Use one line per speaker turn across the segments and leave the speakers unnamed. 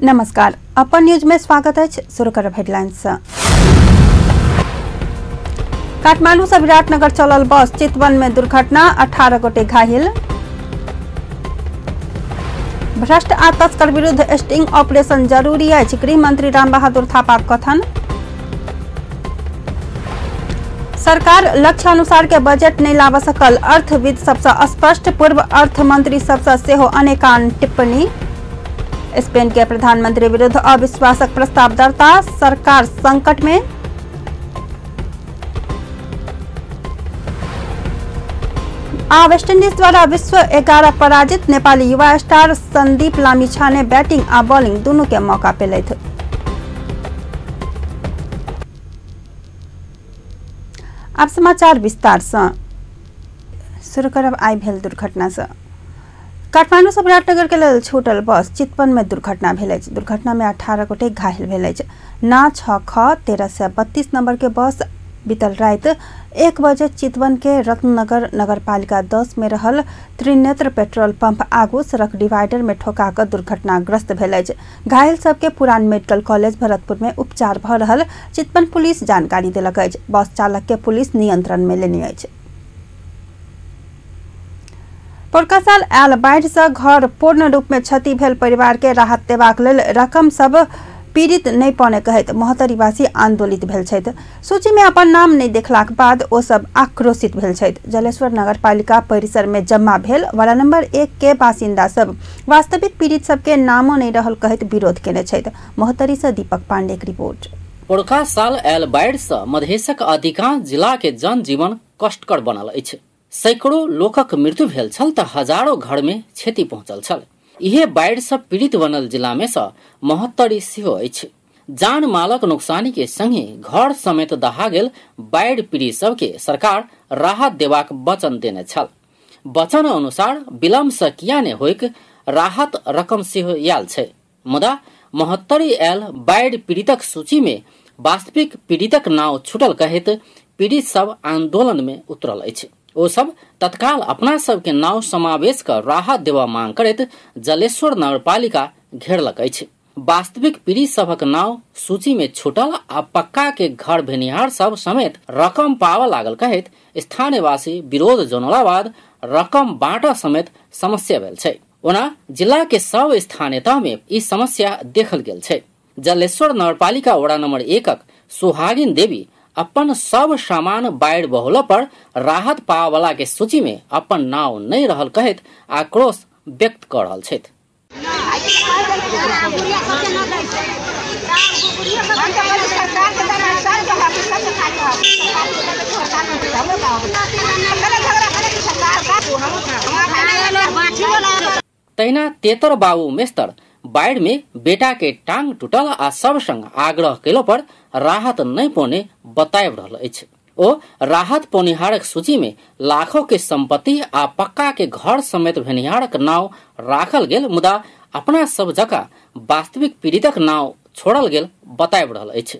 नमस्कार, अपन न्यूज में स्वागत है। शुरू करब हेडलाइंस। काठमांडू से विराटनगर चलल बस चितवन में दुर्घटना, 18 गोटे घायल। भ्रष्ट आ तस्कर विरुद्ध स्टिंग ऑपरेशन जरूरी है, गृह मंत्री राम बहादुर थापा कथन। सरकार लक्ष्य अनुसार के बजट नहीं लावा सकल, अर्थविद सबसे स्पष्ट, पूर्व अर्थ मंत्री सबसे सेहो अनेकान टिप्पणी। स्पेन के प्रधानमंत्री विरुद्ध अविश्वासक प्रस्ताव दर्ता, सरकार संकट में। वेस्टइंडीज द्वारा विश्व 11 पराजित, नेपाली युवा स्टार संदीप लामिछाने बैटिंग आ बॉलिंग दोनों के मौका पेलैथ। अब समाचार विस्तार से। शुरू करब आइ भेल दुर्घटना से। काठमांडू से विराटनगर के लेल छूटल बस चितवन में दुर्घटना भेल। दुर्घटना में 18 गोटे घायल भेल। ना 6ख1332 नंबर के बस बीतल रात 1 बजे चितवन के रत्ननगर नगरपालिका 10 में रहल त्रिनेत्र पेट्रोल पंप आगू सड़क डिवाइडर में ठोका कर दुर्घटनाग्रस्त भेल। घायल सबके पुरान मेडिकल कॉलेज भरतपुर में उपचार भ रहल चितवन पुलिस जानकारी देलक। बस चालक के पुलिस नियंत्रण में लेने अछि। पोरका साल आयल बाढ़ि से घर पूर्ण रूप में क्षति भेल परिवार के राहत देबाक लेल रकम सब पीड़ित नहीं पौने कहैत मोहतरीवासी आंदोलित भेल छथि। सूची में अपन नाम नहीं देखलाक बाद ओ सब आक्रोशित भेल छथि। जलेश्वर नगरपालिका परिसर में जमा भेल वार्ड नंबर 1 के बासिंदा सब वास्तविक पीड़ित सबके नामो नहीं रहल कहैत विरोध केने छथि। मोहतरी से दीपक पांडे की रिपोर्ट।
पोरका साल आयल बाढ़ि से मधेशक अधिकांश जिला के जनजीवन कष्टकर बनल अछि। सैकड़ों लोकक मृत्यु भेल छल त हजारों घर में क्षति पहुंचल छल। इहे बाढ़ि से पीड़ित बनल जिला में से मोहत्तरी सेहो अछि। जान मालक नुकसानी के संगे घर समेत दहा गेल बाढ़ि पीड़ित सबके सरकार राहत देबाक वचन देने छल। वचन अनुसार विलम्ब से किया ने होइक राहत रकम सेहो आयल छै। मुदा मोहत्तरी आयल बाढ़ि पीड़ितक सूची में वास्तविक पीड़ितक नाम छूटल कहैत पीड़ित सब आंदोलन में उतरल अछि। ओ सब तत्काल अपना सब के नाव समावेश कर राहत देवा मांग करैत जलेश्वर नगरपालिका घेरलक अछि। वास्तविक पीड़ित सबक नाव सूची में छूटल आ पक्का के घर भेनिहार सब समेत रकम पावा लागल कहैत स्थानीयवासी विरोध जनौला बाद रकम बांटा समेत समस्या भेल छै। ओना जिला के सब स्थानीय तह में ई समस्या देखल गेल छै। जलेश्वर नगरपालिका वार्ड नंबर 1 सुहागिन देवी अपन सब सामान बाढ़ि बहला पर राहत पावा वाला के सूची में अपन नाम नहीं रहल कहैत आक्रोश व्यक्त कर रहल छथि। तहिना तेतर बाबू मेस्तर बाढ़ में बेटा के टांग टूटल आ सब संग आग्रह कैलो पर राहत नहीं पौने बताब रहल अछि। ओ राहत पौनिहारक सूची में लाखों के संपत्ति आ पक्का के घर समेत भेनिहारक नाव राखल गेल, मुदा अपना सब जगह वास्तविक पीड़ितक नाव छोड़ल गेल बताब रहल अछि।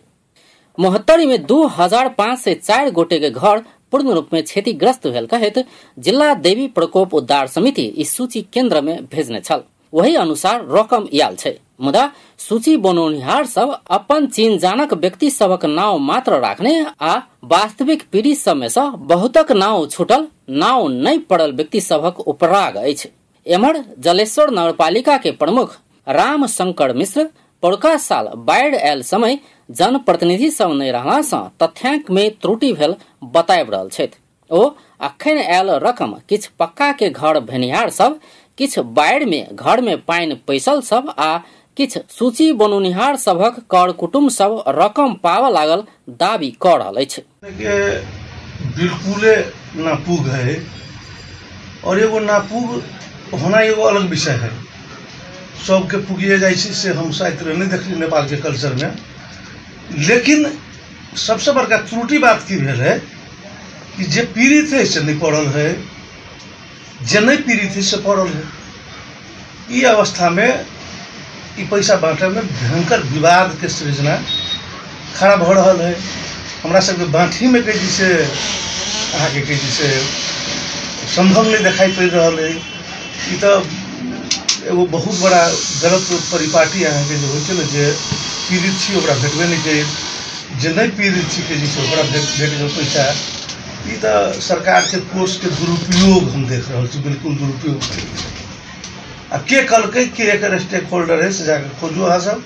मोहत्तरी में 2504 गोटे के घर पूर्ण रूप में क्षतिग्रस्त भेल कहैत जिला देवी प्रकोप उद्धार समिति इस सूची केंद्र में भेजने छल। वही अनुसार रकम आयल छै, मुदा सूची बनौनिहार सब अपन चीन जानक व्यक्ति सबक नाव मात्र राखने आ वास्तविक पीड़ित सब में से बहुतक नाव छूटल, नाव नहीं पड़ल व्यक्ति सबक उपराग अछि। एमहर जलेश्वर नगरपालिका के प्रमुख राम शंकर मिश्र पोरका साल बाढ़ि आयल समय जनप्रतिनिधि सब नहीं रहला से तथ्यांक में त्रुटि भेल बताब रहल छथि। ओ अखन आयल रकम किछ पक्का के घर भेनिहार सब, किछ बाढ़ि में घर में पानि पैसल सब आ किछ सूची बनौनिहार सबक कर कुटुम्ब सब रकम पावा लागल दावी कर रहल अछि।
बिल्कुल नापुग है और एगो नापुग होना एगो अलग विषय है। सबके पुगिए जाइ छै से हम शायद नहीं देखली नेपाल के कल्चर में। लेकिन सबसे बड़का त्रुटि बात की भेल है कि जे पीड़ित है से नहीं पड़ल है, जे नहीं पीड़ित है से पड़ल है। ई अवस्था में ई पैसा बांटे में भयंकर विवाद के सृजना खड़ा भ रहल है। हमरा सबके बाँठी में कहीं से अहाँ के कहीं से संभव नहीं दिखाई पड़ रहा है। ई तो एगो बहुत बड़ा गलत परिपाटी अहाँ के जे होइ छै ने जे पीड़ित छी ओकरा भेटबे नहीं करै, जे नहीं पीड़ित छी के जे छै ओकरा भेट गेल पैसा। ई तऽ सरकार के कोष के दुरुपयोग हम देख रहल छी, बिल्कुल दुरुपयोग करै छै। आ के कहलकै कि एकर स्टेक होल्डर है से जाकर खोजू अहाँ सब।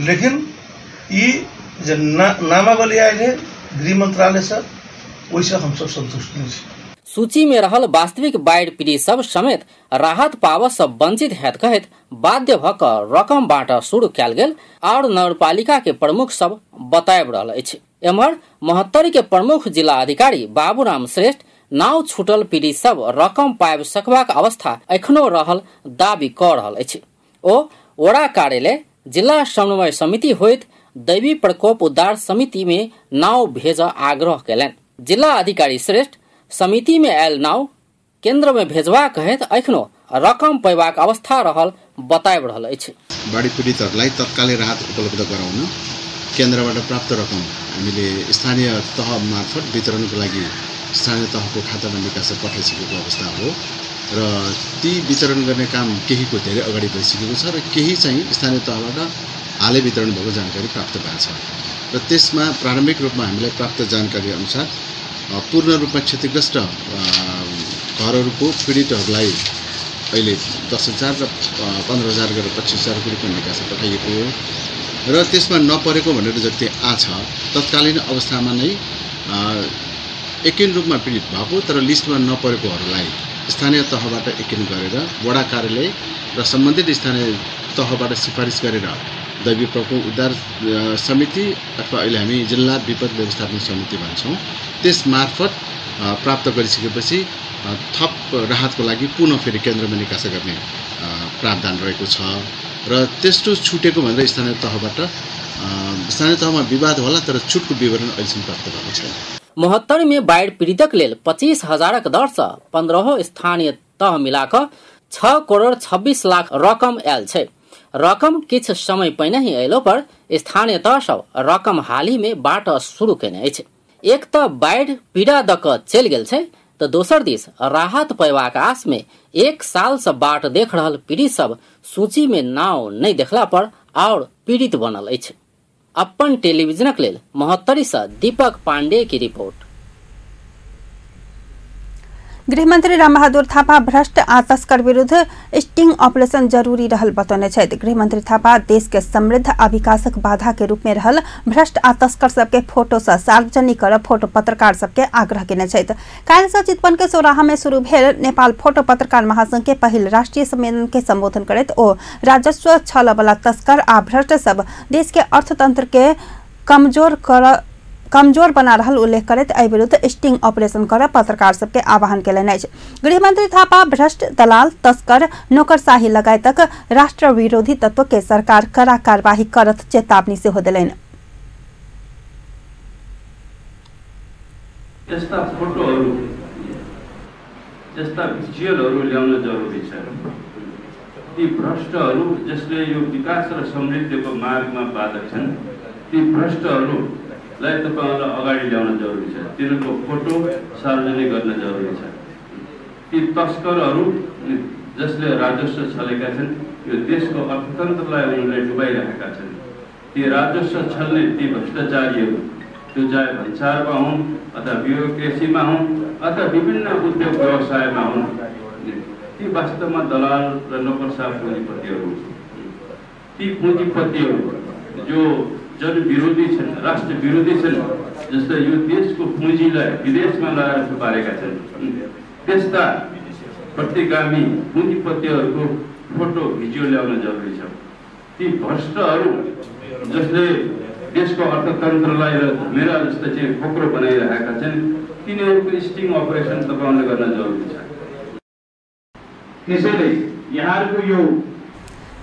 लेकिन ई जे नामावली आयल है गृह मंत्रालय से, ओहिसे हम सब संतुष्ट नहीं छी।
सूची में रहल वास्तविक बाढ़ि पीड़ित सब समेत राहत पावऽ से वंचित हैत कहैत बाध्य भऽ कऽ रकम बाँटऽ शुरू कयल गेल और नगरपालिका के प्रमुख सब बताबि रहल अछि। एम्हर 69 के प्रमुख जिला अधिकारी बाबूराम श्रेष्ठ नाव छूटल पीड़ित सब रकम पाबि सकबाक अवस्था एखनो रहल दाबी कऽ रहल अछि। ओ ओरा कार्यालय जिला समन्वय समिति होइत दैवी प्रकोप उद्धार समिति में नाव भेज आग्रह कयलनि। जिला अधिकारी श्रेष्ठ समिति में आयल नाव केंद्र में भेजवा कहैत एखनो रकम पैबाक अवस्था रहल बताबि रहल अछि।
बाढी पीडितहरूलाई तत्कालै राहत उपलब्ध गराउन केन्द्रबाट प्राप्त रकम हामीले स्थानीय तह मार्फत वितरणको लागि स्थानीय तहको खातामा निकास पठाइसकेको अवस्था हो र ती वितरण गर्ने काम केहीको धेरै अगाडि बढिसकेको छ र केही चाहिँ स्थानीय तहबाट हालै वितरण भएको जानकारी प्राप्त भएको छ र त्यसमा प्रारम्भिक रूपमा हामीलाई प्राप्त जानकारी अनुसार पूर्ण रूपमा क्षतिग्रस्त घरहरूको पीडितहरूलाई अहिले 10,000 र 15,000 गरेर 25,000 रुपियाँ निकास पठाइएको हो र त्यसमा नपरेको भनेर जति आछ तत्कालीन अवस्थामा नै एकिन रूपमा पीडित भएको तर लिस्टमा नपरेकोहरूलाई स्थानीय तहबाट एकिन गरेर वडा कार्यालय र सम्बन्धित स्थानीय तहबाट सिफारिस गरेर दैवी प्रकोप उद्धार समिति अथवा अहिले हामी जिल्ला विपद व्यवस्थापन समिति भन्छौँ त्यस मार्फत प्राप्त गरिसकेपछि थप राहतको लागि पुनः फेरि केन्द्रमा निकास गर्ने प्रावधान रहेको छ र त्यस्तो छुटेको भनेर स्थानीय तहमा विवाद होला तर छुटको विवरण अहिलेसम्म प्राप्त भएको छैन।
69 में बाढ़ पीड़ितक लेल 25,000 दर से 15 स्थानीय तह मिलाकर 6 करोड़ 26 लाख रकम आयल छै। रकम किछ समय पहिने ही अयलो पर स्थानीय तह सब रकम हाल ही में बाट शुरू केने अछि। एक त बाढ़ पीड़ा द क चल गेल छै तो दोसर दिस राहत पैबाक आस में 1 साल से बाट देख रहल पीड़ित सब सूची में नाव नहीं देखला पर और पीड़ित बनल अछि। अपन टेलीविजनक लेल 69 से दीपक पांडे की रिपोर्ट।
गृहमंत्री रामबहादुर थापा भ्रष्ट आ तस्कर विरुद्ध स्टिंग ऑपरेशन जरूरी रहल बतौने छथि। गृहमंत्री थापा देश के समृद्ध आ विकासक बाधा के रूप में रहल भ्रष्ट आ तस्कर सबके फोटो से सार्वजनिक करब फोटो पत्रकार सबके आग्रह केने छथि। काल्हि से चितवन के सौराहा में शुरू भेल नेपाल फोटो पत्रकार महासंघ के पहिल राष्ट्रीय सम्मेलन के संबोधन करैत ओ राजस्व छल वाला तस्कर आ भ्रष्ट सब देश के अर्थतंत्र के कमजोर बना रहल उल्लेख करैत एहि विरुद्ध स्टिंग ऑपरेशन करब पत्रकार सबके आह्वान केलनि अछि। गृहमंत्री थापा भ्रष्ट दलाल तस्कर नौकरशाही लगायतक राष्ट्र विरोधी तत्व के सरकार कड़ा कार्यवाही करत चेतावनी सेहो देलनि।
यस्ता फोटोहरू जस्ता भिजुअलहरू ल्याउन जरुरी छ। ती भ्रष्टहरू जसले यो विकास र समृद्धिको मार्गमा बाधक छन् ती भ्रष्टहरूलाई तपाईहरुलाई अगाडि ल्याउन जरुरी छ। तिनीहरूको फोटो सार्वजनिक गर्न जरुरी छ। ती तस्करहरू जसले राजस्व छलेका छन् यो देशको अर्थतन्त्रलाई उनीहरूले डुबाइरहेका छन्। ती राजस्व छल्ने ती भ्रष्टाचारीहरू त्यो चाहे भन्सारमा हुन् अथवा ब्युरोक्रेसीमा हुन् अथवा विभिन्न उद्योग व्यवसायमा हुन् ती वास्तवमा दलाल र नोकरशाह पुँजीपतिहरू। ती पुँजीपतिहरू जो जनविरोधी छन् राष्ट्र विरोधी छन् जसले यो देशको पुँजीलाई विदेशमा लगाएर थुपारेका छन् त्यस्ता प्रतिगामी पुँजीपतिहरूको फोटो भिडियो ल्याउन जरुरी छ। ती भ्रष्टहरू जसले देशको अर्थतन्त्रलाई र मेरा जस्ता चाहिँ खोक्रो बनाइरहेका छन् तिनीहरूको स्टिङ अपरेसन तपाईहरुले गर्न जरुरी छ। त्यसैले यहाँको यो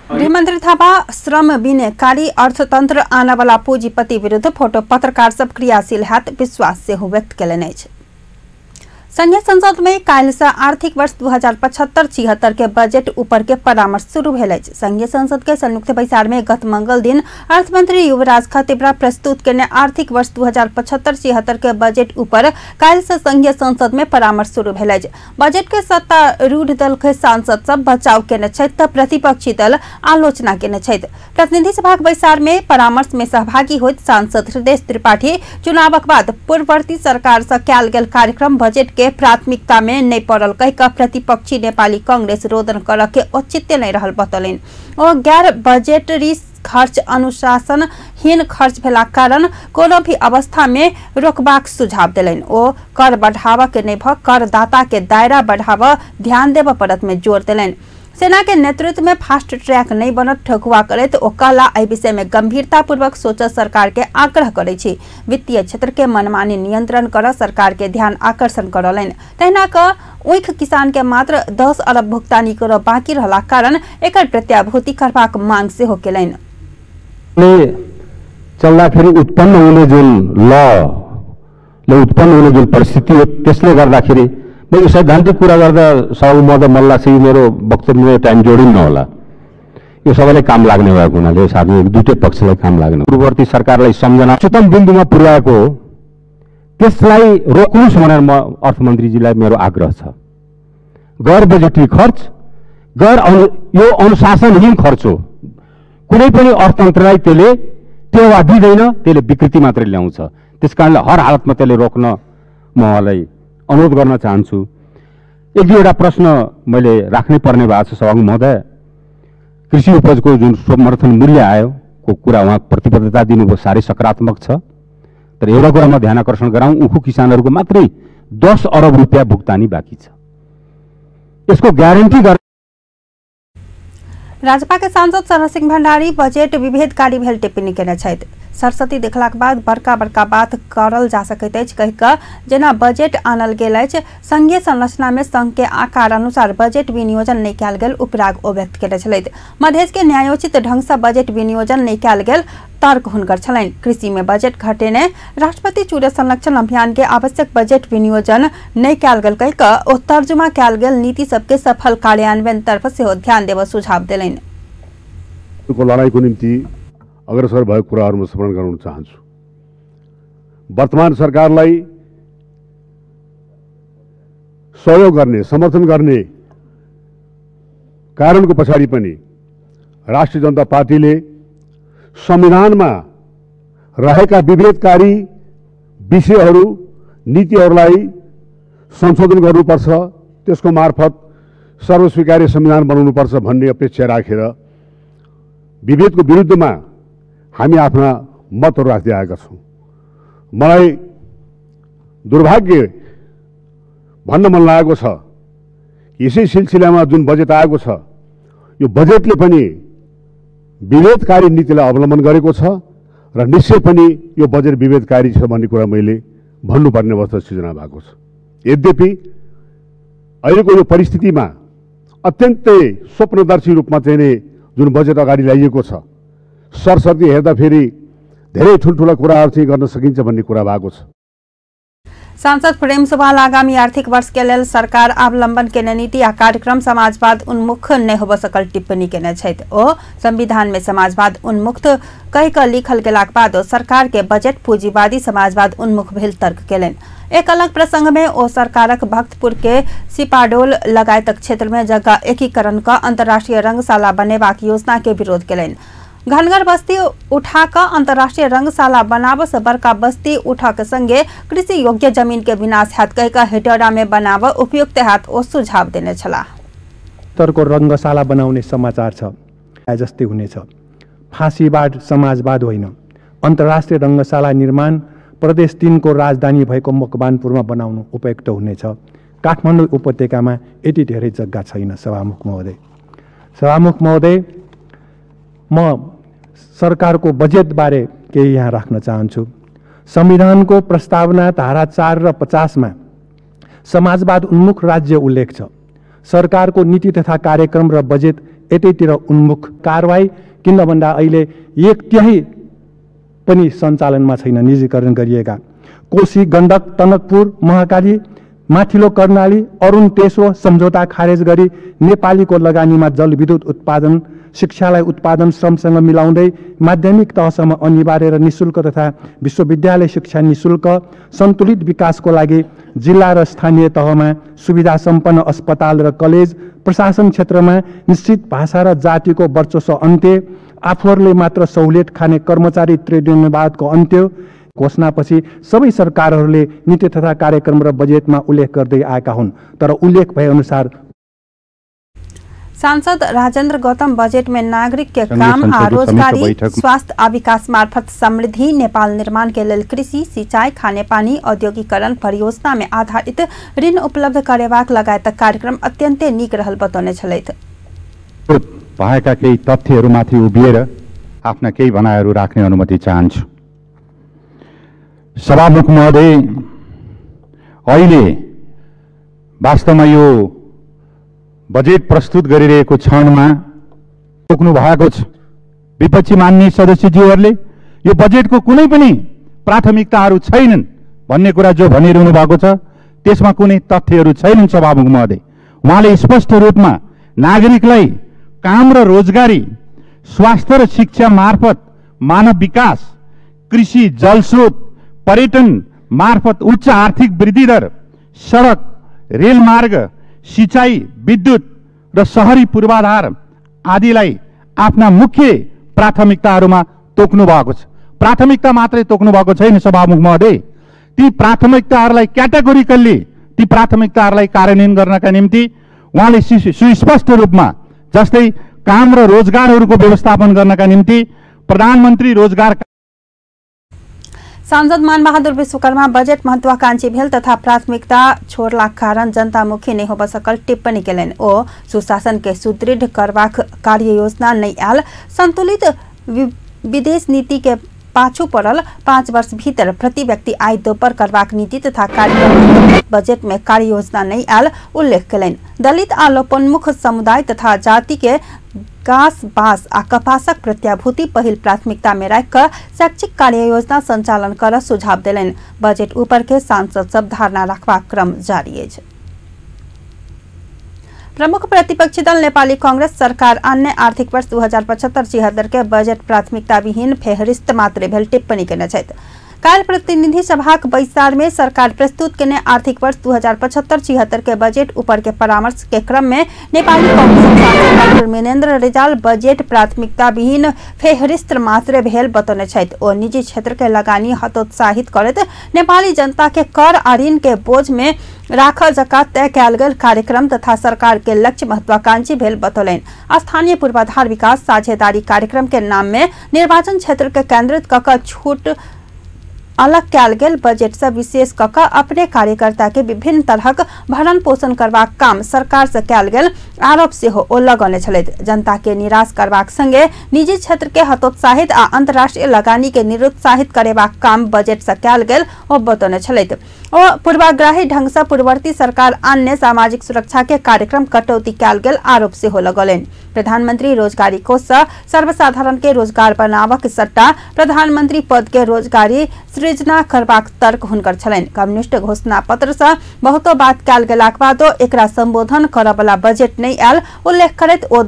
गृहमंत्री थापा श्रम विनियोगकारी अर्थतंत्र आने वाला पूंजीपति विरुद्ध फोटो पत्रकार सब क्रियाशील हैत विश्वास से व्यक्त केलनि अछि। संघीय संसद में काल्हि से आर्थिक वर्ष 2075-76 के बजट ऊपर के परामर्श शुरू भेल अछि। संघीय संसद के संयुक्त बैसार में गत मंगल दिन अर्थमंत्री युवराज खतिवड़ा प्रस्तुत केने आर्थिक वर्ष 2075-76 के बजट ऊपर काल्हि से संघीय संसद में परामर्श शुरू भेल अछि। बजट के सत्तारूढ़ दल के सांसद सब बचाव केने छथि त प्रतिपक्षी दल आलोचना केने छथि। प्रतिनिधि सभा के बैसार में परामर्श में सहभागी होइत सांसद हृदय त्रिपाठी चुनावक बाद पूर्ववर्ती सरकार से कयल गेल कार्यक्रम बजट के प्राथमिकता में नहीं पड़ल कह कऽ प्रतिपक्षी नेपाली कांग्रेस रोदन करऽ के औचित्य नहीं रहल बतौलनि। ओ गैर बजेटरी खर्च अनुशासनहीन खर्च भेला कारण कोनो भी अवस्था में रोकबाक सुझाव देलनि। ओ कर बढ़ावा के नहीं भ करदाता के दायरा बढ़ावा ध्यान देबऽ पड़त में जोर देलनि। सेना के नेतृत्व में फास्ट ट्रैक नहीं बनत ठकुआ करैत ओ कहला एहि विषय में गंभीरता पूर्वक सोचऽ सरकार के आग्रह करै छी। वित्तीय क्षेत्र के मनमानी नियंत्रण करऽ सरकार के ध्यान आकर्षण करलनि। तहिना क ऊख किसान के मात्र 10 अरब भुगतानी करऽ बाकी रहला कारण एकर प्रत्याभूति करबाक मांग सेहो केलनि।
चल्दाखेरि उत्पन्न हुने जुन परिस्थिति हो त्यसले गर्दाखेरि म यो सैद्धान्तिक कुरा गर्दा सब मद्दत मन लाग्छ। मेरो वक्तव्यमा टाइम जोडिन्न होला। यो सबैलाई काम लाग्ने भएको हुनाले साथै दुईटै पक्षलाई काम लाग्ने पूर्ववर्ती सरकारलाई सम्झना उच्चतम बिन्दुमा पुर्याएको त्यसलाई रोक्नुहोस् भनेर म अर्थमन्त्रीजीलाई मेरो आग्रह छ। गैर बजेटरी खर्च यो अनुशासनहीन खर्च हो। कुनै पनि अर्थतन्त्रलाई त्यसले टेवा दिँदैन, त्यसले विकृति मात्रै ल्याउँछ। त्यसकारणले हर हालतमा त्यसले रोक्न म उहाँलाई अनुरोध गर्न चाहन्छु। एक दुईवटा प्रश्न मैले राख्नै पर्ने भएको छ सभामुख महोदय। कृषि उपजको जुन समर्थन मूल्य आयो को कुरा उहाँ प्रतिबद्धता दिनुभयो साह्रै सकारात्मक छ। तर एउटा कुरामा ध्यान आकर्षण गराउँ, उखु किसानहरूको मात्रै 10 अरब रुपियाँ भुक्तानी बाँकी छ। यसको ग्यारेन्टी गर्न
राजपा के सांसद सरसिंह भण्डारी बजेट विभेदकारी भेल टिप्पणी केने छथि। सरस्वती देखलाक बाद बड़का बड़का बात करल जा सकैत अछि कहि कऽ जेना बजट आनल गेल अछि, संघीय संरचना में संघ के आकार अनुसार बजट विनियोजन नहीं कयल गेल उपराग ओ व्यक्त केने छलथि। मधेश के न्यायोचित ढंग से बजट विनियोजन नहीं कयल गेल तर्क हुनकर छलनि। कृषि में बजट घटेने राष्ट्रपति चूड़ा संरक्षण अभियान के आवश्यक बजट विनियोजन नहीं कयल गेल कहि कऽ ओ तर्जुमा कयल गेल नीति सबके सफल कार्यान्वयन तर्फ सेहो ध्यान देब सुझाव देलनि।
लडाईको निम्ति अग्रसर भएको कुराहरुमा स्मरण गराउन चाहन्छु। वर्तमान सरकारलाई सहयोग गर्ने, समर्थन गर्ने कारणको पछाडि पनि राष्ट्रिय जनता पार्टीले संविधानमा रहेका विभेदकारी विषयहरू, नीतिहरूलाई संशोधन गर्नुपर्छ, त्यसको मार्फत सर्वस्वीकार्य संविधान बनाउनुपर्छ भन्ने अपेक्षा राखेर विभेदको विरुद्धमा हामी आफ्ना मतहरू राख्दै आएका छौँ। मलाई दुर्भाग्य भन्न मन लागेको छ यसै सिलसिलामा जुन बजेट आएको छ यो बजेटले पनि विभेदकारी नीतिलाई अवलम्बन गरेको छ र निश्चय पनि यो बजेट विभेदकारी छ भन्ने कुरा मैले भन्नुपर्ने अवस्था सृजना भएको छ। यद्यपि अहिलेको यो परिस्थितिमा अत्यन्तै स्वप्नदर्शी रूपमा चाहिँ जुन बजेट अगाडि ल्याइएको छ, सरसर्ती हेर्दा फेरि धेरै ठुल्ठुला कुराहरू चाहिँ गर्न सकिन्छ भन्ने कुरा भएको छ।
सांसद प्रेम सुवाल आगामी आर्थिक वर्ष के लेल सरकार अवलंबन केने नीति आ कार्यक्रम समाजवाद उन्मुख नहीं होब सकल टिप्पणी केने छथि। ओ संविधान में समाजवाद उन्मुख कहि कऽ लिखल गेलाक बाद सरकार के बजट पूंजीवादी समाजवाद उन्मुख भेल तर्क केलनि। एक अलग प्रसंग में ओ सरकारक भक्तपुर के सिपाडोल लगायतक क्षेत्र में जगह एकीकरण का अंतर्राष्ट्रीय रंगशाला बनेबाक योजना के विरोध केलनि। घनगर बस्ती उठाक अंतर्राष्ट्रीय रंगशाला बनाब से बड़का बस्ती उठक संगे कृषि योग्य जमीन के विनाश हैत कहि कऽ हेटौडा में बनाब उपयुक्त हैत ओ सुझाव देने छलाह।
तरको रंगशाला बनाउने समाचार छ जस्तै हुनेछ। फाँसीवाद समाजवाद होइन। अन्तर्राष्ट्रिय रंगशाला निर्माण प्रदेश 3 को राजधानी भएको मकवानपुरमा बनाउनु उपयुक्त हुनेछ। काठमाडौँ उपत्यकामा यति धेरै जग्गा छैन। सभामुख महोदय, म सरकारको बजेट बारे केही यहाँ राख्न चाहन्छु। संविधानको प्रस्तावना धारा 4 र 50 मा समाजवाद उन्मुख राज्य उल्लेख छ। सरकारको नीति तथा कार्यक्रम र बजेट यतैतिर उन्मुख कारवाही किन भन्दा अहिले 1/3 पनि सञ्चालनमा छैन। निजीकरण गरिएका कोशी, गण्डक, टनकपुर, महाकाली माथिल्लो कर्णाली अरुण तेस्रो सम्झौता खारेज गरी नेपालीको लगानीमा जलविद्युत उत्पादन शिक्षालाई उत्पादन श्रमसँग मिलाउँदै माध्यमिक तहसम्म अनिवार्य र निशुल्क तथा विश्वविद्यालय शिक्षा निशुल्क सन्तुलित विकासको लागि जिल्ला र स्थानीय तहमा सुविधा सम्पन्न अस्पताल र कलेज प्रशासन क्षेत्रमा निश्चित भाषा र जातिको वर्चस्व अन्त्य आफूहरूले मात्र सहुलियत खाने कर्मचारी त्रिदण्डवादको अन्त्य घोषणापछि सबै सरकारहरूले नीति तथा कार्यक्रम र बजेटमा उल्लेख गर्दै आएका हुन्। तर उल्लेख भए अनुसार
सांसद राजेंद्र गौतम बजट में नागरिक के काम आ रोजगारी स्वास्थ्य आ विकास मार्फत समृद्धि नेपाल निर्माण के लेल कृषि सिंचाई खानेपानी औद्योगिकरण परियोजना में आधारित ऋण उपलब्ध करेबाक लगायत कार्यक्रम अत्यन्तै नीक रहल बतौने छलैथ।
भएका केही तथ्यहरूमाथि उभिएर आफ्ना केही भनाइहरू राख्ने अनुमति चाहन्छु। सभामुख महोदय, अहिले वास्तवमा यो बजेट प्रस्तुत गरिरहेको क्षणमा तोक्नु भएको छ। विपक्षी मान्य सदस्यज्यूहरूले यो बजेटको कुनै पनि प्राथमिकताहरू छैनन् भन्ने कुरा जो भनिरहनु भएको छ त्यसमा कुनै तथ्यहरू छैनन्। सभामुख महोदय, उहाँले स्पष्ट रूपमा नागरिकलाई काम र रोजगारी स्वास्थ्य र शिक्षा मार्फत मानव विकास कृषि जलस्रोत पर्यटन मार्फत उच्च आर्थिक वृद्धि दर सडक रेलमार्ग सिंचाई विद्युत र शहरी पूर्वाधार आदिलाई आफ्ना मुख्य प्राथमिकताहरूमा तोक्नु भएको छ। प्राथमिकता मात्रै तोक्नु भएको छैन सभामुख महोदय, ती प्राथमिकताहरूलाई क्याटेगोरिकल्ली ती प्राथमिकताहरूलाई कार्यान्वयन गर्नका निम्ति उहाँले सुस्पष्ट रूपमा जस्तै काम र रोजगारहरूको व्यवस्थापन गर्नका निम्ति प्रधानमन्त्री रोजगार
सांसद मानबहादुर विश्वकर्मा बजेट महत्वाकांक्षी भेल तथा प्राथमिकता छोड़ला कारण जनतामुखी नहीं होब सकल टिप्पणी केलनि। ओ सुशासन के सुदृढ़ करबाक कार्य योजना नहीं आयल, संतुलित विदेश नीति के पाछू पड़ल 5 वर्ष भीतर प्रति व्यक्ति आय दोपर करबाक नीति तथा कार्यक्रम बजेट में कार्य योजना नहीं आयल उल्लेख केलनि। दलित आ लोपोन्मुख समुदाय तथा जाति के घास बाँस आ कपासक प्रत्याभूति पहिल प्राथमिकता में राखिक शैक्षिक कार्य योजना संचालन कर सुझाव देलनि। बजेट ऊपर के सांसद सब धारणा रखबाक क्रम जारी अछि। प्रमुख प्रतिपक्षी दल नेपाली कांग्रेस सरकार अन्य आर्थिक वर्ष 2075-76 के बजेट प्राथमिकता विहीन फेहरिस्त मात्र भेल टिप्पणी केने छथि। काल प्रतिनिधि सभाक बैसार में सरकार प्रस्तुत केने आर्थिक वर्ष 2075-76 के बजेट ऊपर के परामर्श के क्रम में नेपाली कांग्रेस सांसद डॉक्टर मिनेन्द्र रिजाल बजेट प्राथमिकता विहीन फेहरिस्त मात्र भेल बतौने छथि। ओ निजी क्षेत्र के लगानी हतोत्साहित करैत नेपाली जनता के कर आ ऋण के बोझ में राखल जका तय कयल गेल कार्यक्रम तथा सरकार के लक्ष्य महत्वाकांक्षी भेल बतौलनि। स्थानीय पूर्वाधार विकास साझेदारी कार्यक्रम के नाम में निर्वाचन क्षेत्र के केंद्रित कऽ छूट अलग कयल गेल बजेट से विशेष कऽ अपने कार्यकर्ता के विभिन्न तरहक भरण पोषण करबाक काम सरकार से कयल गेल आरोप सेहो ओ लगौने छलथि। जनता के निराश करबाक संगे निजी क्षेत्र के हतोत्साहित आ अंतर्राष्ट्रीय लगानी के निरुत्साहित करेबाक काम बजेट से कयल गेल ओ बतौने छलथि। ओ पूर्वाग्रही ढंग से पूर्ववर्ती सरकार अन्य सामाजिक सुरक्षा के कार्यक्रम कटौती कयल गेल आरोप सेहो लगौलनि। प्रधानमंत्री रोजगारी कोष से सर्वसाधारण के रोजगार बनाबक सट्टा प्रधानमंत्री पद के रोजगारी सृजना करबाक तर्क हुनकर छलनि। कम्युनिस्ट घोषणा पत्र से बहुतो बात कयल गेलाक बादो एकरा संबोधन करय वाला बजेट नहीं आयल उल्लेख करैत ओ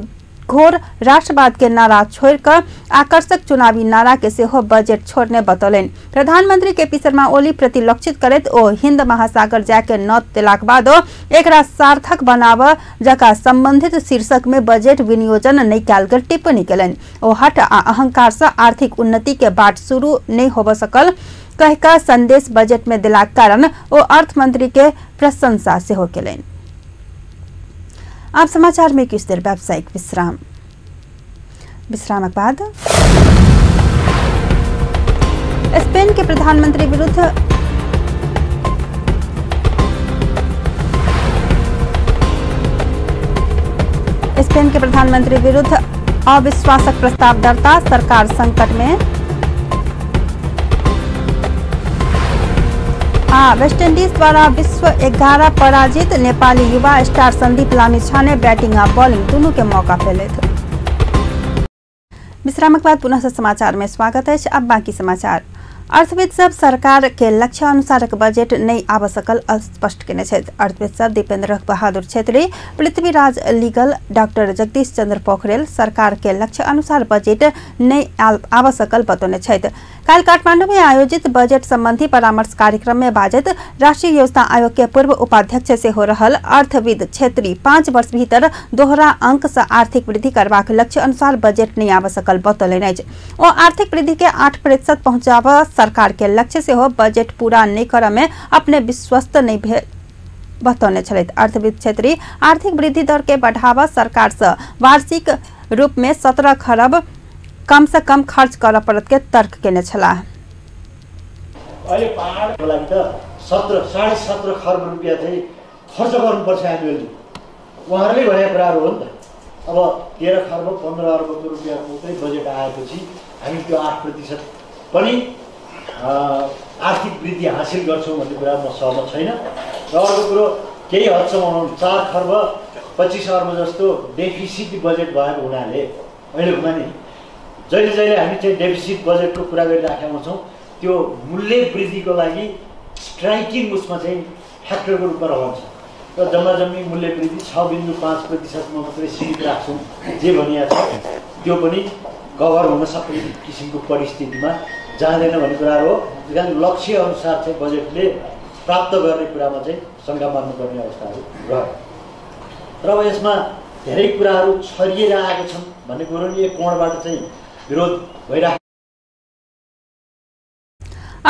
घोर राष्ट्रवाद के नारा छोड़ कर आकर्षक चुनावी नारा के सेहो बजेट छोड़ने बतौलनि। प्रधानमंत्री केपी शर्मा ओली प्रति लक्षित करैत ओ हिंद महासागर जाके नौत देलाक बादो एकरा सार्थक बनाब जका संबंधित शीर्षक में बजेट विनियोजन नहीं कयल गेल टिप्पणी केलनि। ओ हट आ अहंकार से आर्थिक उन्नति के बाट शुरू नहीं होब सकल कहका संदेश बजेट में देलाक कारण ओ अर्थ मंत्री के प्रशंसा सेहो केलनि। आप समाचार में कुछ देर व्यावसायिक विश्राम। विश्रामक बाद स्पेन के प्रधानमंत्री विरुद्ध अविश्वासक प्रस्ताव दर्ता, सरकार संकट में। वेस्टइंडीज द्वारा विश्व 11 पराजित, नेपाली युवा स्टार संदीप लामिछाने बैटिंग आ बॉलिंग दोनों के मौका पेले थे। विश्रामक बाद पुनः समाचार में स्वागत है। अब बाकी समाचार। अर्थविद सब सरकार के लक्ष्य अनुसारक बजेट नहीं आब सकल स्पष्ट केने छथि। अर्थविद सब दीपेन्द्र बहादुर छेत्री, पृथ्वीराज लीगल, डॉक्टर जगदीश चंद्र पोखरेल सरकार के लक्ष्य अनुसार बजेट नहीं आब सकल बतौने छथि। काल काठमांडू में आयोजित बजट संबंधी परामर्श कार्यक्रम में बाजत राष्ट्रीय योजना आयोग के पूर्व उपाध्यक्ष से हो रहल अर्थविद छेत्री 5 वर्ष भीतर दोहरा अंक से आर्थिक वृद्धि करबाक लक्ष्य अनुसार बजेट नहीं आब सकल बतौलनि अछि। ओ आर्थिक वृद्धि के 8% पहुंचाब सरकार के लक्ष्य से हो बजेट पूरा नहीं कर में अपने विश्वस्त नहीं बतौने छलथि। अर्थविद छेत्री आर्थिक वृद्धि दर के बढ़ावा सरकार से वार्षिक रूप में 17 खरब कम से कम खर्च कर पड़त के तर्क केने छलाह।
अहिले पहाडको लागि त 17.5 खर्ब रुपैयाँ चाहिँ खर्च गर्नुपर्छ एनुअली। उहाँहरूले भनेका कुराहरू हो नि त। अब 13 खर्ब 15 अर्बको रुपैयाँको चाहिँ बजेट आएपछि हामी त्यो 8% पनि आर्थिक वृद्धि हासिल गर्छौँ भन्ने कुरा म सहमत छैन। र अर्को कुरो केही हदसम्म 4 खर्ब 25 अर्ब जस्तो डेफिसिट बजेट भएको हुनाले अहिलेकोमा नि जहिले जहिले हामी चाहिँ डेफिसिट बजेटको कुरा गरिराखेका छौँ त्यो मूल्य वृद्धिको लागि स्ट्राइकिङ उसमा चाहिँ फ्याक्टरको रूपमा रहन्छ र जम्मी मूल्य वृद्धि 6.5% मा मात्रै सीमित राख्छौँ जे भनिया छ त्यो पनि कभर हुन सक्ने किसिमको परिस्थितिमा जाँदैन भन्ने कुरा हो। त्यसकारण लक्ष्य अनुसार चाहिँ बजेटले प्राप्त गर्ने कुरामा चाहिँ शङ्का मान्नुपर्ने अवस्थाहरू रह्यो। र अब यसमा धेरै कुराहरू छरिएर आएका छन् भन्ने कुरो नि एक कोणबाट चाहिँ विरोध भइरहेको।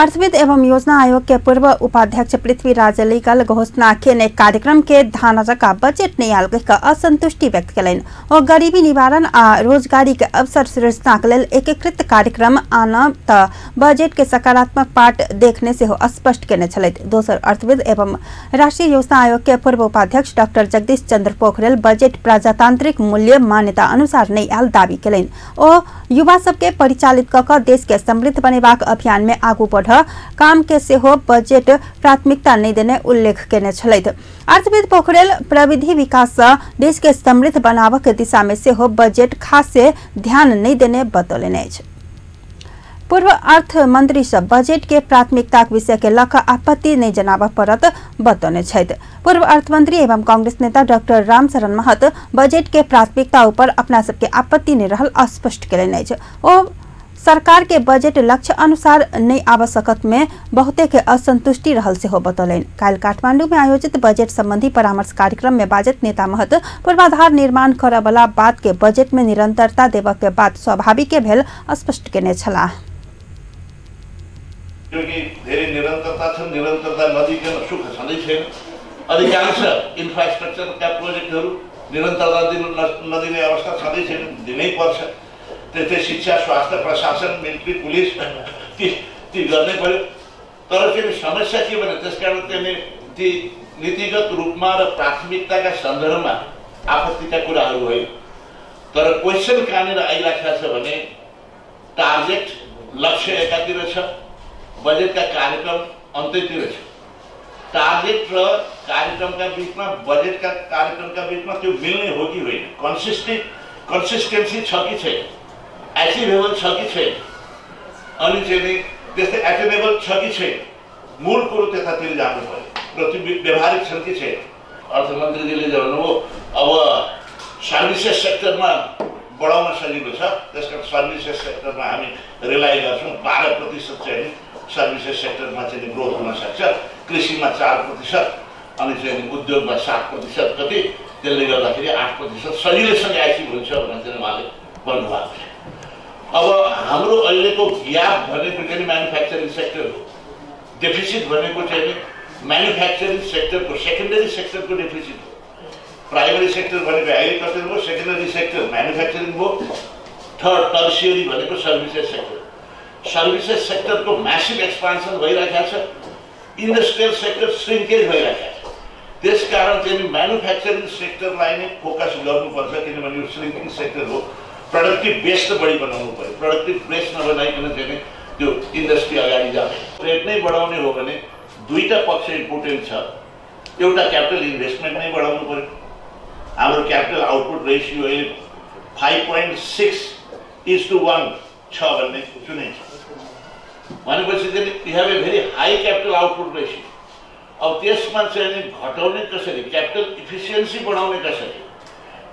अर्थविद एवं योजना आयोग के पूर्व उपाध्यक्ष पृथ्वीराज लीगल घोषणा के कार्यक्रम के धारणा का बजेट नहीं आल का असंतुष्टि व्यक्त कलन और गरीबी निवारण आ रोजगारी के अवसर सृजना के लेल एकीकृत कार्यक्रम आना त बजेट के सकारात्मक पाठ देखने से हो स्पष्ट केने छलथि। दोसर अर्थविद एवं राष्ट्रीय योजना आयोग के पूर्व उपाध्यक्ष डॉक्टर जगदीश चंद्र पोखरेल बजेट प्रजातांत्रिक मूल्य मान्यता अनुसार नहीं आल दावी कलन और युवा सबके परिचालित कक देश के समृद्ध बनेबाक अभियान में आगू काम के से हो बजेट प्राथमिकता नहीं देने उल्लेख केने छलथि। अर्थविद पोखरेल प्रविधि विकास से देश के समृद्ध बनावक दिशा में से हो बजेट खास से ध्यान नहीं देने बतौलनि अछि। पूर्व अर्थ मंत्री सब बजेट के प्राथमिकता विषय के लक आपत्ति नहीं जनाब पड़त बतौने छथि। पूर्व अर्थमंत्री एवं कांग्रेस नेता डॉक्टर रामचरण महत बजेट के प्राथमिकता ऊपर अपना सबके आपत्ति नहीं रहल स्पष्ट केलनि अछि। ओ सरकार के बजेट लक्ष्य अनुसार नहीं आवश्यकत में बहुते के असंतुष्टि रहल से हो बतौलनि। काल काठमांडू में आयोजित बजेट संबंधी परामर्श कार्यक्रम में बाजत नेता महत पूर्वाधार निर्माण करे वाला बात के बजेट में निरंतरता देवा के बात स्वाभाविक भेल स्पष्ट केने छलाह।
क्योंकि धेरै निरंतरता छ, निरंतरता नदिकन सुख छँदै छैन। अधिकांश इन्फ्रास्ट्रक्चरका प्रोजेक्टहरू निरन्तरता नदिने अवस्था छँदै छैन, दिनै पर्छ। त्यस्तै शिक्षा, स्वास्थ्य, प्रशासन, मिलिट्री, पुलिस ती गर्नै पर्यो। तर त्यो समस्या के भने त्यसकारण त्यसले ती नीतिगत रूपमा र प्राथमिकताका सन्दर्भमा आपत्तिका कुराहरू होइन। तर क्वेसन कहाँनिर आइराखेको छ भने टार्गेट लक्ष्य एकातिर छ, बजेटका कार्यक्रम अन्त्यतिर छ। टार्गेट र कार्यक्रमका बीचमा, बजेटका कार्यक्रमका बीचमा त्यो मिल्ने हो कि होइन, कन्सिस्टेन्सी छ कि छैन, एचिभेबल छ कि छैन, अनि चाहिँ त्यस्तै एटेनेबल छ कि छैन, मूल कुरो त्यतातिर जानु पर्यो र त्यो व्यवहारिक छन् कि छैन। अर्थमन्त्रीजीले भन्नुभयो अब सर्भिसेस सेक्टरमा बढाउन सजिलो छ, त्यसकारण सर्भिसेस सेक्टरमा हामी रिलाइ गर्छौँ। 12% चाहिँ सर्भिसेस सेक्टरमा चाहिँ ग्रोथ हुन सक्छ, कृषिमा 4% अनि चाहिँ उद्योगमा 7% कति, त्यसले गर्दाखेरि 8% सजिलैसँग एचिभ हुन्छ भनेर चाहिँ उहाँले भन्नुभएको छ। अब हाम्रो अहिलेको ग्याप भनेको चाहिँ म्यानुफ्याक्चरिङ सेक्टर हो, डेफिसिट भनेको चाहिँ म्यानुफ्याक्चरिङ सेक्टरको, सेकेन्डरी सेक्टरको डेफिसिट हो। प्राइमरी सेक्टर भनेको एग्रिकल्चर हो, सेकेन्डरी सेक्टर म्यानुफ्याक्चरिङ हो, थर्ड टर्सियरी भनेको सर्भिसेस सेक्टर। सर्भिसेस सेक्टरको म्यासिभ एक्सपान्सन भइरहेको छ, इन्डस्ट्रियल सेक्टर श्रिङ्केज भइरहेको छ। त्यसकारण चाहिँ म्यानुफ्याक्चरिङ सेक्टरलाई नै फोकस गर्नुपर्छ, किनभने यो श्रिङ्किङ सेक्टर हो। प्रोडक्टिभ बेस त बढी बनाउनु पर्यो, प्रोडक्टिभ बेस नबनाइकन चाहिँ त्यो इन्डस्ट्री अगाडि जाँदैन। रेट नै बढाउने हो भने दुईटा पक्ष इम्पोर्टेन्ट छ। एउटा क्यापिटल इन्भेस्टमेन्ट नै बढाउनु पर्यो। हाम्रो क्यापिटल आउटपुट रेसियो अहिले 5.6:1 छ भन्ने सुनिन्छ। भनेपछि चाहिँ we have a very high capital output ratio. अब त्यसमा चाहिँ घटाउने कसरी, क्यापिटल इफिसियन्सी बढाउने कसरी,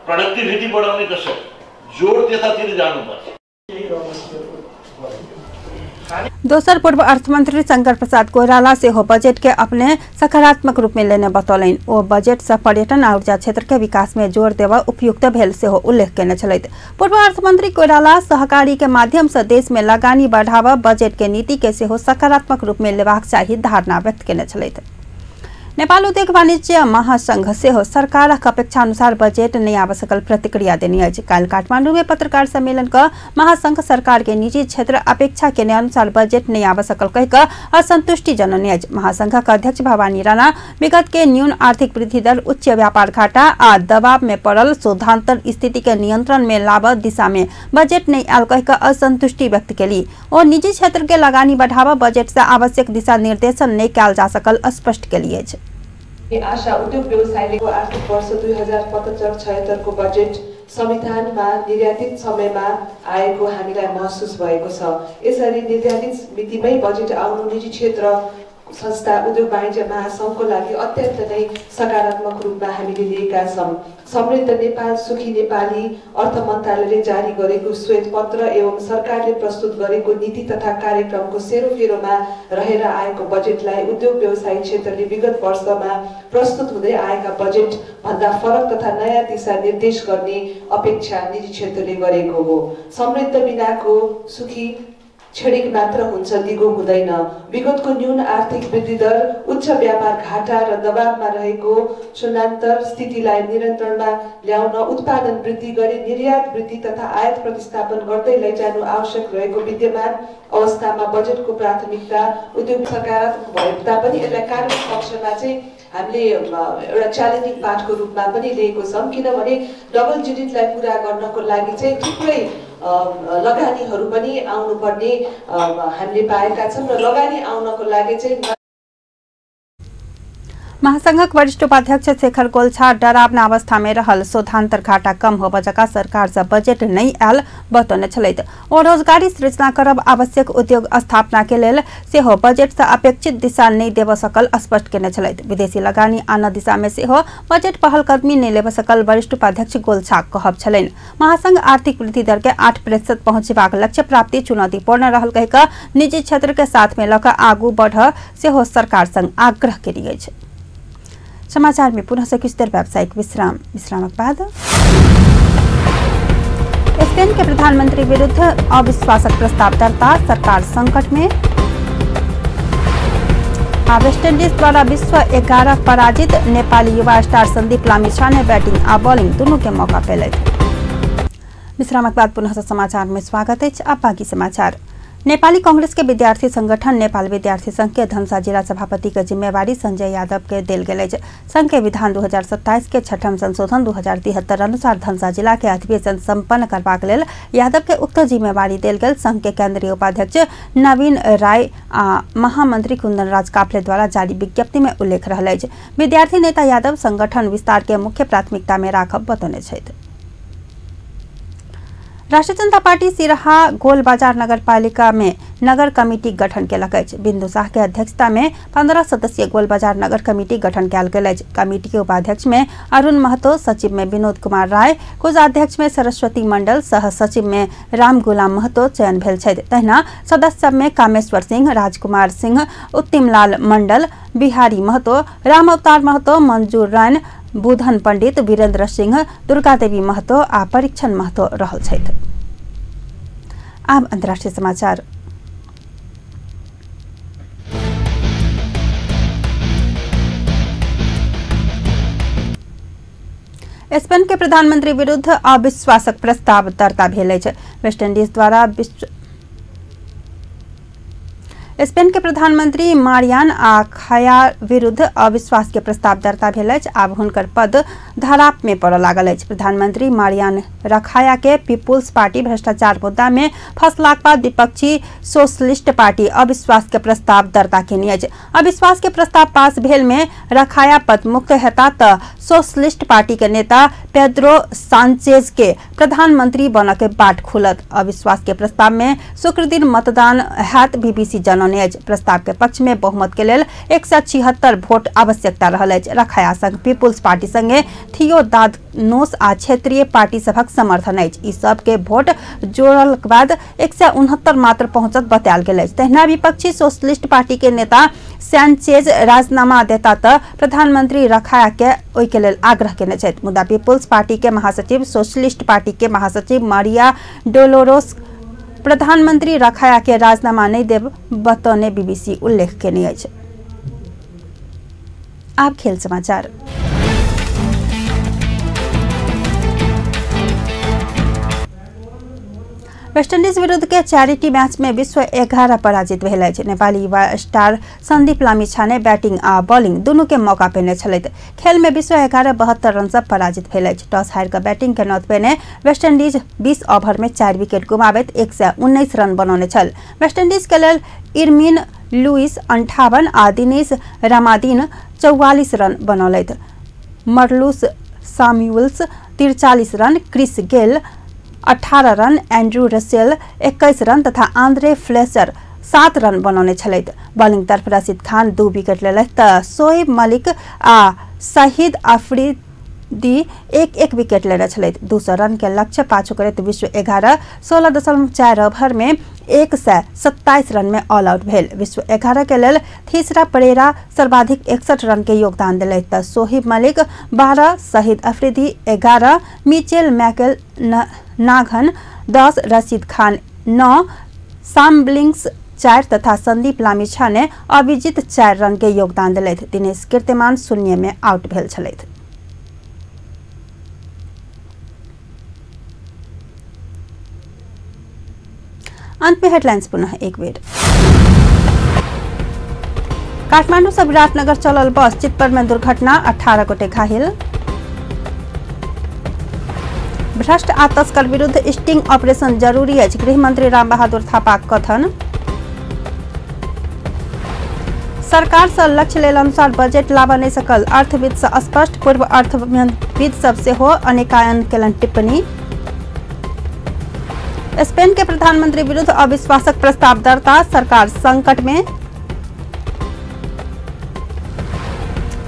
प्रोडक्टिभिटी बढाउने कसरी, जोड त्यतातिर जानुपर्छ।
दोसर पूर्व अर्थमंत्री शंकर प्रसाद कोइराला से हो बजट के अपने सकारात्मक रूप में लेने बतौलन। ओ बजट से पर्यटन आ ऊर्जा क्षेत्र के विकास में जोर देवा उपयुक्त भेल से हो उल्लेख केने छलैत। पूर्व अर्थमंत्री कोइराला सहकारी के माध्यम से देश में लगानी बढ़ावा बजट के नीति के से हो सकारात्मक रूप में लेबाक चाहिए धारणा व्यक्त केने छलैत। नेपाल उद्योग वाणिज्य महासंघ से हो सरकारक अपेक्षा अनुसार बजट नहीं आब सकल प्रतिक्रिया देनी है। कल काठमांडू में पत्रकार सम्मेलन का महासंघ सरकार के निजी क्षेत्र अपेक्षा के अनुसार बजट नहीं आब सकल कहकर असंतुष्टि जननी है। महासंघ का अध्यक्ष भवानी राणा विगत के न्यून आर्थिक वृद्धि दर, उच्च व्यापार घाटा आ दबाव में पड़ल शोधांतर स्थिति के नियंत्रण में लाभ दिशा में बजट नहीं आल कहकर असंतुष्टि व्यक्त केली और निजी क्षेत्र के लगानी बढ़ावा बजट से आवश्यक दिशा निर्देशन नहीं कल जा सकल स्पष्ट के लिए।
आशा उद्योग व्यवसायले आर्थिक वर्ष 2075-76 को बजेट संविधानमा निर्धारित समयमा आएको हामीलाई महसुस भएको छ। यसरी निर्धारित मितिमै बजेट आउनु निजी क्षेत्र संस्था उद्योग वाणिज्य महासंघको लागि अत्यन्त नै सकारात्मक रूपमा हामीले लिएका छौं। समृद्ध नेपाल सुखी नेपाली अर्थ मन्त्रालयले जारी गरेको श्वेत पत्र एवं सरकारले प्रस्तुत गरेको नीति तथा कार्यक्रमको सेरोफेरोमा रहेर आएको बजेटलाई उद्योग व्यवसाय क्षेत्रले विगत वर्षमा प्रस्तुत हुँदै आएका बजेट भन्दा फरक तथा नयाँ दिशा निर्देश गर्ने अपेक्षा निजी क्षेत्रले गरेको हो। समृद्ध बिनाको सुखी क्षणिक मात्र हुन्छ, दिगो हुँदैन। विगतको न्यून आर्थिक वृद्धि दर, उच्च व्यापार घाटा र दबावमा रहेको शून्यान्तर स्थितिलाई नियन्त्रणमा ल्याउन उत्पादन वृद्धि गरी निर्यात वृद्धि तथा आयात प्रतिस्थापन गर्दै लैजानु आवश्यक रहेको विद्यमान अवस्थामा बजेटको प्राथमिकता उद्योग सकारात्मक भए तापनि यसलाई कार्य पक्षमा चाहिँ हामीले एउटा च्यालेन्जिङ पार्टको रूपमा पनि लिएको छौं। किनभने डबल जिडिपीलाई पूरा गर्नको लागि चाहिँ थुप्रै लगानीहरू पनि आउनुपर्ने हामीले पाएका छौं र लगानी आउनको लागि चाहिँ
महासंघक वरिष्ठ उपाध्यक्ष शेखर गोल्छा डरावना अवस्था में रहल शोधांतर घाटा कम हो बजका सरकार से बजट नहीं आयल बतौने छलैत और रोजगारी सृजना करब आवश्यक उद्योग स्थापना के लेल से हो बजट से अपेक्षित दिशा नहीं देव सकल स्पष्ट केने छलैत। विदेशी लगानी आना दिशा में से हो बजट पहल कदमी नहीं लेव सकल वरिष्ठ उपाध्यक्ष गोल्छा कहब छलैन। महासंघ आर्थिक वृद्धि दर के 8% पहुंचबाक लक्ष्य प्राप्ति चुनौतीपूर्ण रहल कहकर निजी क्षेत्र के साथ में लक आगू बढ़ से हो सरकार संग आग्रह करी गई। समाचार में पुनः से कुछ देर व्यावसायिक विश्राम बाद स्पेन के प्रधानमंत्री विरुद्ध अविश्वासक प्रस्ताव दर्ता, सरकार संकट में। वेस्ट इंडीज द्वारा विश्व 11 पराजित नेपाली युवा स्टार संदीप लामिछाने बैटिंग आ बॉलिंग दोनों के मौका पेले। विश्राम बाद पुनः से समाचार में स्वागत है। अब बाकी समाचार। नेपाली कांग्रेस के विद्यार्थी संगठन नेपाल विद्यार्थी संघ के धनसा जिला सभापति के जिम्मेवारी संजय यादव के देल गेल। संघ के विधान 2027 के छठम संशोधन 2073 अनुसार धनसा जिला के अधिवेशन संपन्न करबाक लेल यादव के उक्त जिम्मेवारी देल गेल। संघ के केंद्रीय उपाध्यक्ष नवीन राय आ महामंत्री कुंदन राज काफले द्वारा जारी विज्ञप्ति में उल्लेख रहल अछि। विद्यार्थी नेता यादव संगठन विस्तार के मुख्य प्राथमिकता में राखब बतौने छथि। राष्ट्रीय जनता पार्टी सिराहा गोल बाजार नगर पालिका में नगर कमिटी गठन केलक अछि। बिंदु शाह के अध्यक्षता में 15 सदस्यीय गोल बाजार नगर कमिटी गठन कयल गेल अछि। कमिटी के उपाध्यक्ष में अरुण महतो, सचिव में विनोद कुमार राय, कोषाध्यक्ष में सरस्वती मंडल, सह सचिव में राम गुलाम महतो चयन भेल छथि। तहिना सदस्य सब में कामेश्वर सिंह, राजकुमार सिंह, उत्तिमलाल मंडल, बिहारी महतो, राम अवतार महतो, मंजूर रायन, बुधन पंडित, वीरेंद्र सिंह, दुर्गा देवी महतो आ परीक्षण महतो रहल छथि। अब अंतर्राष्ट्रीय समाचार। स्पेन के प्रधानमंत्री विरुद्ध अविश्वासक प्रस्ताव दर्ता भेल अछि। वेस्ट इंडीज द्वारा स्पेन के प्रधानमंत्री मारियान राखाया विरुद्ध अविश्वास के प्रस्ताव दर्ता भेल अछि। आब हुनकर पद धराप में पड़ऽ लागल अछि। प्रधानमंत्री मारियान राखाया के पीपुल्स पार्टी भ्रष्टाचार मुद्दा में फंसलाक बाद विपक्षी सोशलिस्ट पार्टी अविश्वास के प्रस्ताव दर्ता केने अछि। अविश्वास के प्रस्ताव पास भेल में राखाया पद मुक्त हेता त सोशलिस्ट पार्टी के नेता पेड्रो सांचेज के प्रधानमंत्री बनके बाट खुलत। अविश्वास के प्रस्ताव में शुक्र दिन मतदान हैत, बीबीसी जनौने बनाउने अछि। प्रस्ताव के पक्ष में बहुमत के लेल 176 वोट आवश्यकता रहल अछि। रखाया संघ पीपुल्स पार्टी संगे थियोदानोस आ क्षेत्रीय पार्टी सभक समर्थन अछि। ई सब के वोट जोड़ल के बाद 169 मात्र पहुंचत बतायल गेल अछि। तहिना विपक्षी सोशलिस्ट पार्टी के नेता सैंचेज राजीनामा देता त प्रधानमंत्री रखाया के ओइ के लेल आग्रह केने छथि। मुदा पीपुल्स पार्टी के महासचिव सोशलिस्ट पार्टी के महासचिव मारिया डोलोरोस प्रधानमंत्री रखाया के राजीनामा नहीं देब बतौने बीबीसी उल्लेख केने अछि। आप खेल समाचार। वेस्टइंडीज विरुद्ध के चैरिटी मैच में विश्व 11 पराजित भेल अछि। नेपाली युवा स्टार संदीप लामिछाने बैटिंग आ बॉलिंग दुनू के मौका पेने छलैथ। खेल में विश्व 11 72 रन से पराजित भेल अछि। टॉस हारि के बैटिंग के नौत पेने वेस्टइंडीज 20 ओवर में 4 विकेट गुमाबैत 119 रन बनौने छल। वेस्टइंडीज के लेल इरमिन लुइस 58 आ दिनेश रामादीन 44 रन बनौलैथ। Marlon Samuels 43 run, Chris Gayle 18 run, Andrew Russell 21 run तथा आंद्रे फ्लेचर 7 रन बनौने छलैथ। बॉलिंग तरफ रशीद खान 2 विकेट लेलैथ त शोएब मलिक आ शाहिद अफरीदी 1-1 विकेट लेने छलैथ। 200 रन के लक्ष्य पाछू करैत विश्व 11 16.4 ओवर में 127 रन में ऑल आउट भेल। विश्व 11 के लेल तीसरा परेरा सर्वाधिक 61 रन के योगदान दिलैथ त शोएब मलिक 12, शाहिद अफरीदी 11, मिचेल मैकेल नाघन 10, रशीद खान 9, साम्बलिंग्स 4 तथा संदीप लामिछाने अभिजित 4 रन के योगदान दिलैथ। दिनेश कीर्तिमान 0 में आउट भेल छलैथ। अंत में हेडलाइंस पुनः एक बेर। काठमांडू से विराटनगर चलल बस चितवन में दुर्घटना, 18 गोटे घायल। भ्रष्ट आ तस्कर विरुद्ध स्टिंग ऑपरेशन जरूरी अछि, गृह मंत्री राम बहादुर थापाक कथन। सरकार से लक्ष्य लेल अनुसार बजट लाबा नहीं सकल, अर्थविद से स्पष्ट, पूर्व अर्थविद सब से हो अनेकायन केलन टिप्पणी। स्पेन के प्रधानमंत्री विरुद्ध अविश्वासक प्रस्ताव दर्ता, सरकार संकट में।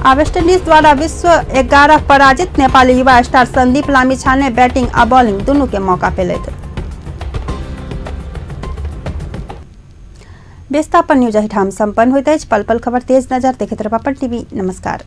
वेस्टइंडीज द्वारा विश्व 11 पराजित, नेपाली युवा स्टार संदीप लामिछाने बैटिंग आ बॉलिंग दोनों के मौका पेलैथ। व्यवस्थापन न्यूज एहिठाम संपन्न होइत अछि। पल पल खबर तेज नजर देखैत रहब अपन टीवी। नमस्कार।